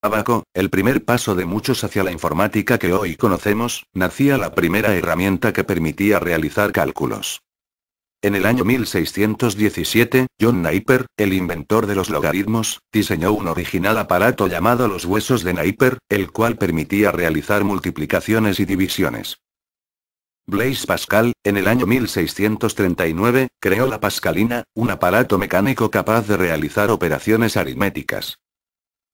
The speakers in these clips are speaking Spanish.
Abaco, el primer paso de muchos hacia la informática que hoy conocemos, nacía la primera herramienta que permitía realizar cálculos. En el año 1617, John Napier, el inventor de los logaritmos, diseñó un original aparato llamado los huesos de Napier, el cual permitía realizar multiplicaciones y divisiones. Blaise Pascal, en el año 1639, creó la pascalina, un aparato mecánico capaz de realizar operaciones aritméticas.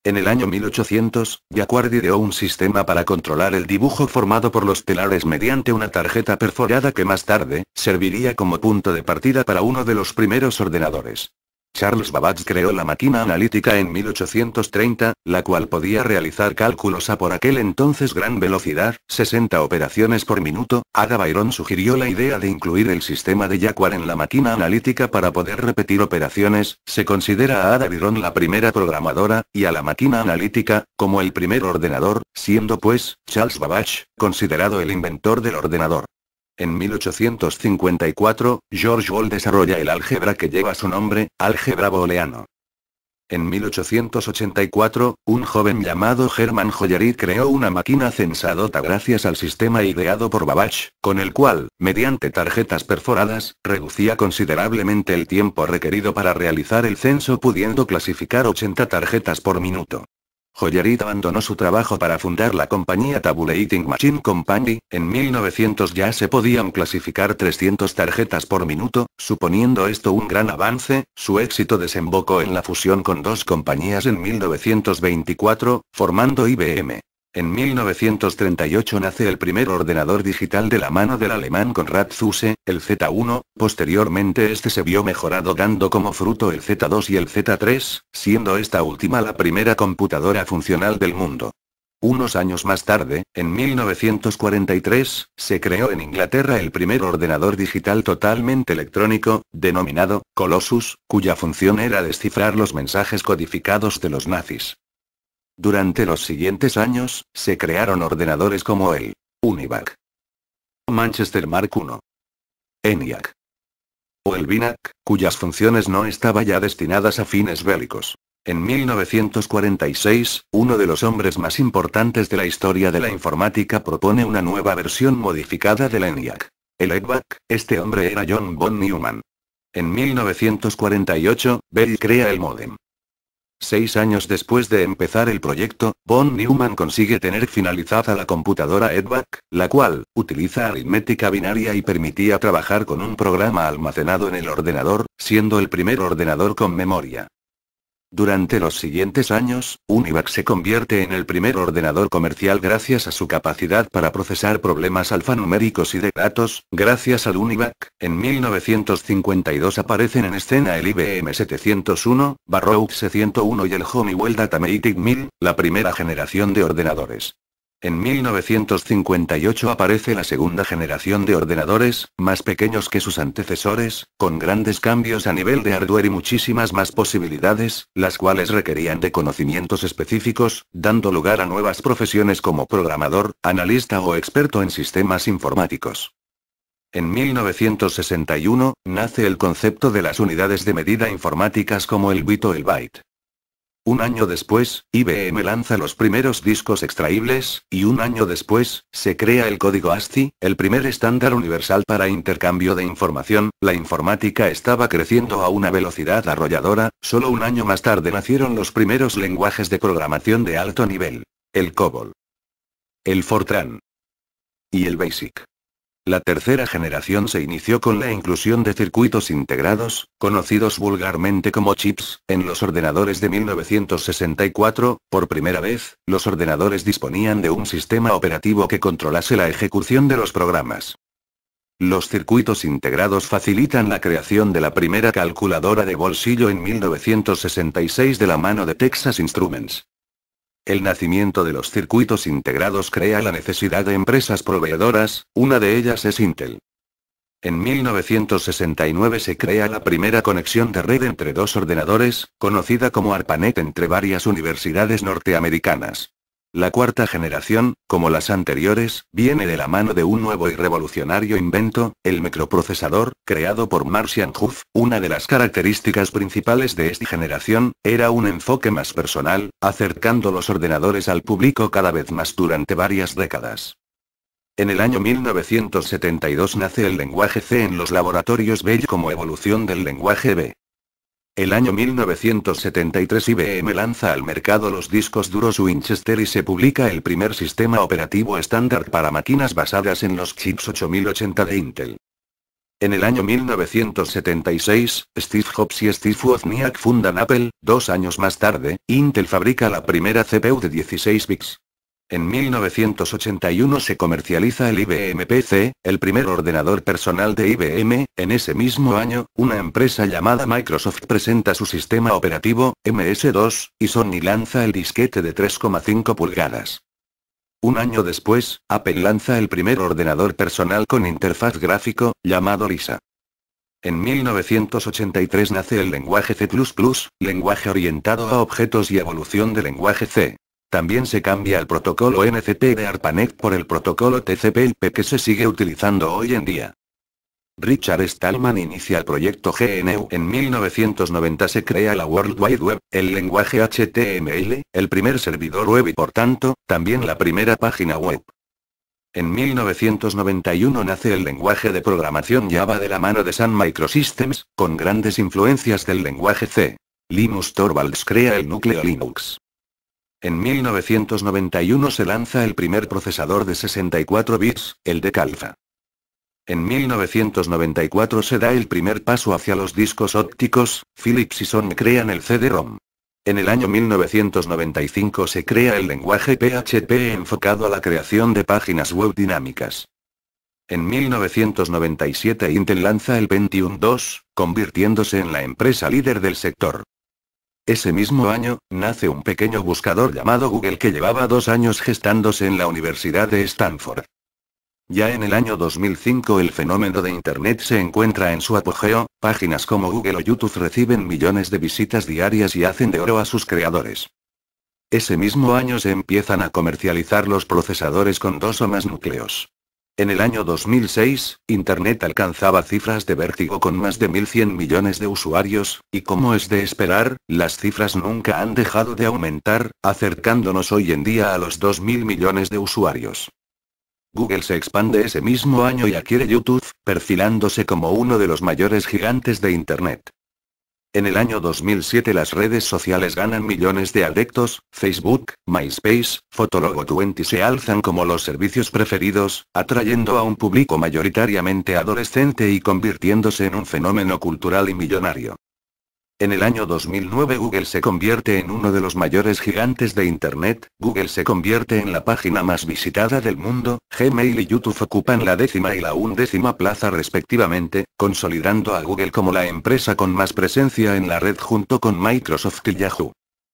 En el año 1800, Jacquard ideó un sistema para controlar el dibujo formado por los telares mediante una tarjeta perforada que más tarde, serviría como punto de partida para uno de los primeros ordenadores. Charles Babbage creó la máquina analítica en 1830, la cual podía realizar cálculos a por aquel entonces gran velocidad, 60 operaciones por minuto. Ada Byron sugirió la idea de incluir el sistema de Jacquard en la máquina analítica para poder repetir operaciones. Se considera a Ada Byron la primera programadora, y a la máquina analítica, como el primer ordenador, siendo pues, Charles Babbage, considerado el inventor del ordenador. En 1854, George Boole desarrolla el álgebra que lleva su nombre, álgebra booleano. En 1884, un joven llamado Hermann Hollerith creó una máquina censadota gracias al sistema ideado por Babbage, con el cual, mediante tarjetas perforadas, reducía considerablemente el tiempo requerido para realizar el censo pudiendo clasificar 80 tarjetas por minuto. Hollerith abandonó su trabajo para fundar la compañía Tabulating Machine Company. En 1900 ya se podían clasificar 300 tarjetas por minuto, suponiendo esto un gran avance. Su éxito desembocó en la fusión con dos compañías en 1924, formando IBM. En 1938 nace el primer ordenador digital de la mano del alemán Konrad Zuse, el Z1, posteriormente este se vio mejorado dando como fruto el Z2 y el Z3, siendo esta última la primera computadora funcional del mundo. Unos años más tarde, en 1943, se creó en Inglaterra el primer ordenador digital totalmente electrónico, denominado Colossus, cuya función era descifrar los mensajes codificados de los nazis. Durante los siguientes años, se crearon ordenadores como el UNIVAC, Manchester Mark I, ENIAC o el BINAC, cuyas funciones no estaban ya destinadas a fines bélicos. En 1946, uno de los hombres más importantes de la historia de la informática propone una nueva versión modificada del ENIAC, el EDVAC. Este hombre era John von Neumann. En 1948, Bell crea el módem. 6 años después de empezar el proyecto, von Neumann consigue tener finalizada la computadora EDVAC, la cual, utiliza aritmética binaria y permitía trabajar con un programa almacenado en el ordenador, siendo el primer ordenador con memoria. Durante los siguientes años, UNIVAC se convierte en el primer ordenador comercial gracias a su capacidad para procesar problemas alfanuméricos y de datos. Gracias al UNIVAC, en 1952 aparecen en escena el IBM 701, Barrow C101 y el Honeywell Datamatic 1000, la primera generación de ordenadores. En 1958 aparece la segunda generación de ordenadores, más pequeños que sus antecesores, con grandes cambios a nivel de hardware y muchísimas más posibilidades, las cuales requerían de conocimientos específicos, dando lugar a nuevas profesiones como programador, analista o experto en sistemas informáticos. En 1961, nace el concepto de las unidades de medida informáticas como el bit o el byte. Un año después, IBM lanza los primeros discos extraíbles, y un año después, se crea el código ASCII, el primer estándar universal para intercambio de información. La informática estaba creciendo a una velocidad arrolladora. Solo un año más tarde nacieron los primeros lenguajes de programación de alto nivel: el COBOL, el Fortran y el BASIC. La tercera generación se inició con la inclusión de circuitos integrados, conocidos vulgarmente como chips, en los ordenadores de 1964. Por primera vez, los ordenadores disponían de un sistema operativo que controlase la ejecución de los programas. Los circuitos integrados facilitan la creación de la primera calculadora de bolsillo en 1966 de la mano de Texas Instruments. El nacimiento de los circuitos integrados crea la necesidad de empresas proveedoras, una de ellas es Intel. En 1969 se crea la primera conexión de red entre dos ordenadores, conocida como ARPANET entre varias universidades norteamericanas. La cuarta generación, como las anteriores, viene de la mano de un nuevo y revolucionario invento, el microprocesador, creado por Martian Huff. Una de las características principales de esta generación, era un enfoque más personal, acercando los ordenadores al público cada vez más durante varias décadas. En el año 1972 nace el lenguaje C en los laboratorios Bell como evolución del lenguaje B. El año 1973 IBM lanza al mercado los discos duros Winchester y se publica el primer sistema operativo estándar para máquinas basadas en los chips 8080 de Intel. En el año 1976, Steve Jobs y Steve Wozniak fundan Apple. 2 años más tarde, Intel fabrica la primera CPU de 16 bits. En 1981 se comercializa el IBM PC, el primer ordenador personal de IBM. En ese mismo año, una empresa llamada Microsoft presenta su sistema operativo, MS-2, y Sony lanza el disquete de 3,5 pulgadas. Un año después, Apple lanza el primer ordenador personal con interfaz gráfico, llamado Lisa. En 1983 nace el lenguaje C++, lenguaje orientado a objetos y evolución del lenguaje C. También se cambia el protocolo NCP de ARPANET por el protocolo TCP/IP que se sigue utilizando hoy en día. Richard Stallman inicia el proyecto GNU. En 1990 se crea la World Wide Web, el lenguaje HTML, el primer servidor web y por tanto, también la primera página web. En 1991 nace el lenguaje de programación Java de la mano de Sun Microsystems, con grandes influencias del lenguaje C. Linus Torvalds crea el núcleo Linux. En 1991 se lanza el primer procesador de 64 bits, el Decalpha. En 1994 se da el primer paso hacia los discos ópticos. Philips y Sony crean el CD-ROM. En el año 1995 se crea el lenguaje PHP enfocado a la creación de páginas web dinámicas. En 1997 Intel lanza el Pentium II, convirtiéndose en la empresa líder del sector. Ese mismo año, nace un pequeño buscador llamado Google que llevaba 2 años gestándose en la Universidad de Stanford. Ya en el año 2005 el fenómeno de Internet se encuentra en su apogeo, páginas como Google o YouTube reciben millones de visitas diarias y hacen de oro a sus creadores. Ese mismo año se empiezan a comercializar los procesadores con 2 o más núcleos. En el año 2006, Internet alcanzaba cifras de vértigo con más de 1.100 millones de usuarios, y como es de esperar, las cifras nunca han dejado de aumentar, acercándonos hoy en día a los 2.000 millones de usuarios. Google se expande ese mismo año y adquiere YouTube, perfilándose como uno de los mayores gigantes de Internet. En el año 2007 las redes sociales ganan millones de adeptos. Facebook, MySpace, Fotolog20 se alzan como los servicios preferidos, atrayendo a un público mayoritariamente adolescente y convirtiéndose en un fenómeno cultural y millonario. En el año 2009 Google se convierte en uno de los mayores gigantes de Internet. Google se convierte en la página más visitada del mundo. Gmail y YouTube ocupan la 10ª y la 11ª plaza respectivamente, consolidando a Google como la empresa con más presencia en la red junto con Microsoft y Yahoo.